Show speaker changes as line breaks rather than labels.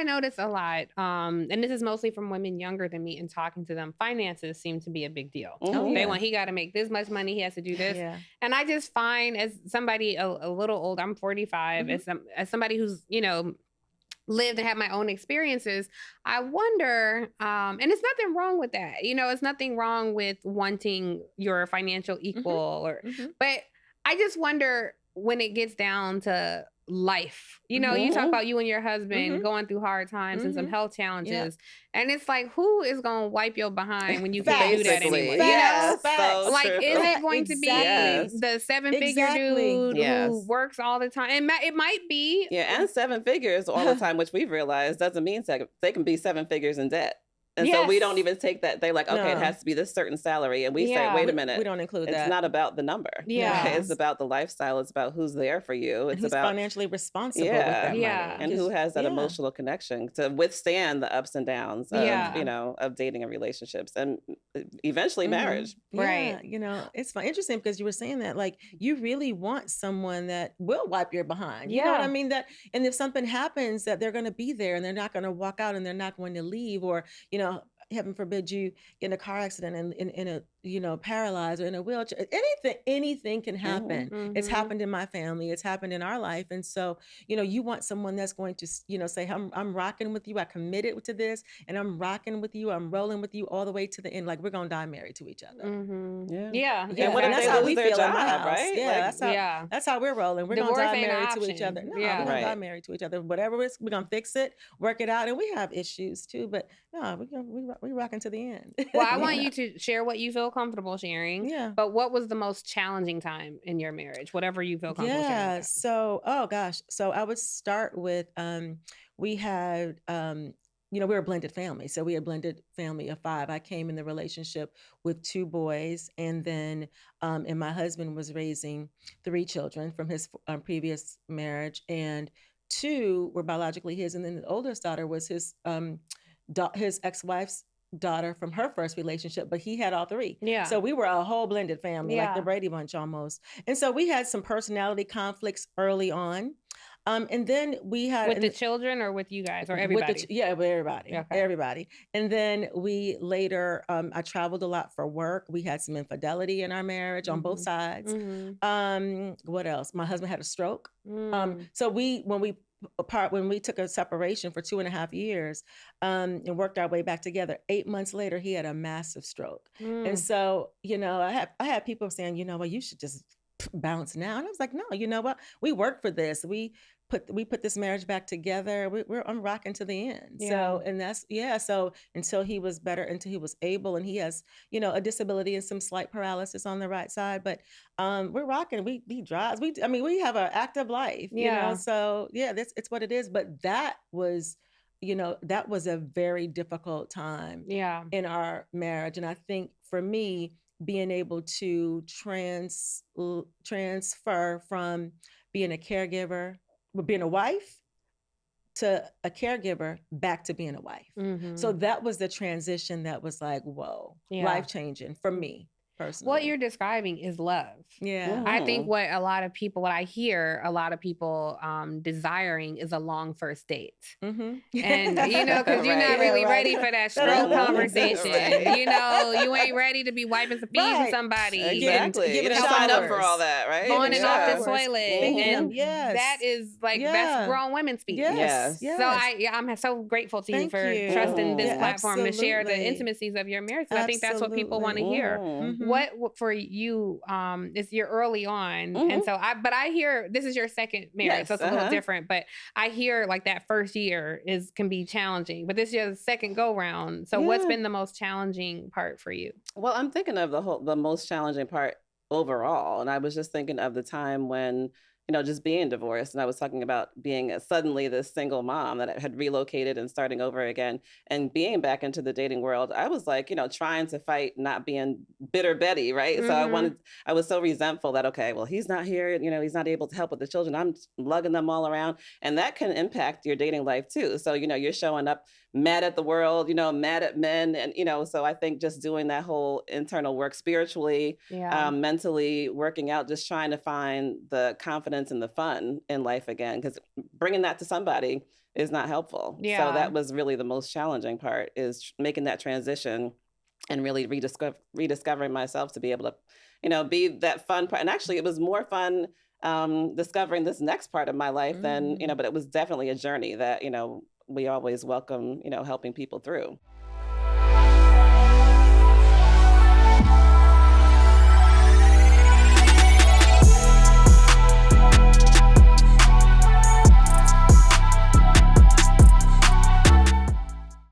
notice a lot, and this is mostly from women younger than me and talking to them, finances seem to be a big deal.
Oh,
They
yeah.
want, he got to make this much money, he has to do this.
Yeah.
And I just find, as somebody a little old, I'm 45, as somebody who's, lived and had my own experiences, I wonder, and it's nothing wrong with that. It's nothing wrong with wanting your financial equal, but I just wonder when it gets down to life. You talk about you and your husband going through hard times and some health challenges. And it's like, who is going to wipe your behind when you can't do that anymore?
Yes,
Facts.
Like, is it going to be the 7-figure dude who works all the time? It might be.
Yeah, and 7 figures all the time, which we've realized doesn't mean they can be 7 figures in debt. And so we don't even take that. They're like, okay, it has to be this certain salary. And we say, wait a minute.
We don't include that.
It's not about the number.
Yeah.
It's about the lifestyle. It's about who's there for you. It's
who's
about
financially responsible with that money.
And who has that emotional connection to withstand the ups and downs of, of dating and relationships and eventually marriage.
Right.
It's interesting because you were saying that, like, you really want someone that will wipe your behind. You know what I mean? And if something happens, that they're going to be there and they're not going to walk out and they're not going to leave, or, heaven forbid you get in a car accident and in a paralyzed or in a wheelchair. Anything can happen. It's happened in my family. It's happened in our life. And so, you want someone that's going to, say, I'm rocking with you. I committed to this and I'm rocking with you. I'm rolling with you all the way to the end. Like, we're going to die married to each other.
Yeah.
And what if
that's
they
how
lose
we
their
feel in my
job,
house.
right?
Yeah, that's how we're rolling. We're going to die married to each other. No, we're going to die married to each other. Whatever it is, we're going to fix it, work it out. And we have issues too, but no, we're rocking to the end.
Well, I want you to share what you feel comfortable sharing.
Yeah.
But what was the most challenging time in your marriage? Whatever you feel comfortable sharing.
Yeah. So, So I would start with, we had, we were a blended family. So we had a blended family of 5. I came in the relationship with 2 boys, and then, and my husband was raising 3 children from his previous marriage, and 2 were biologically his. And then the oldest daughter was his ex-wife's daughter from her first relationship, but he had all 3.
Yeah.
So we were a whole blended family, like the Brady Bunch almost. And so we had some personality conflicts early on. And then we had
with the children or with you guys or everybody?
With everybody, everybody. And then we later, I traveled a lot for work. We had some infidelity in our marriage on both sides. What else? My husband had a stroke. So when we took a separation for 2.5 years, and worked our way back together, 8 months later, he had a massive stroke. And so, I had people saying, well, you should just bounce now. And I was like, no, you know what? We worked for this. We put this marriage back together. I'm rocking to the end.
Yeah.
So, and that's, so until he was better, until he was able, and he has, a disability and some slight paralysis on the right side, but we're rocking. He drives. We have an active life, so it's what it is. But that was a very difficult time in our marriage. And I think for me, being able to transfer from being a caregiver, being a wife, to a caregiver, back to being a wife. So that was the transition that was like, whoa, life-changing for me personally.
What you're describing is love.
Yeah.
I think what I hear a lot of people desiring is a long first date. And, because you're not really ready for that stroke conversation. You ain't ready to be wiping some feet with somebody.
Exactly.
Giving
you signed up for all that, right?
On and off the toilet. And that is that's grown women speak.
Yes.
So I'm so grateful to you for trusting this platform to share the intimacies of your marriage. I think that's what people want to hear. What for you is you're early on, and so I hear this is your second marriage, so it's a little different. But I hear like that first year can be challenging, but this is your second go round. So what's been the most challenging part for you?
Well, I'm thinking of the most challenging part overall, and I was just thinking of the time when just being divorced. And I was talking about being suddenly this single mom that had relocated and starting over again and being back into the dating world. I was like, trying to fight not being bitter Betty, right? So I was so resentful that, okay, well, he's not here, he's not able to help with the children. I'm lugging them all around. And that can impact your dating life too. So, you're showing up mad at the world, mad at men. And, so I think just doing that whole internal work spiritually, mentally working out, just trying to find the confidence confidence and the fun in life again, because bringing that to somebody is not helpful.
Yeah.
So that was really the most challenging part, is making that transition and really rediscovering myself to be able to, you know, be that fun part. And actually, it was more fun discovering this next part of my life than, you know, but it was definitely a journey that, you know, we always welcome, you know, helping people through.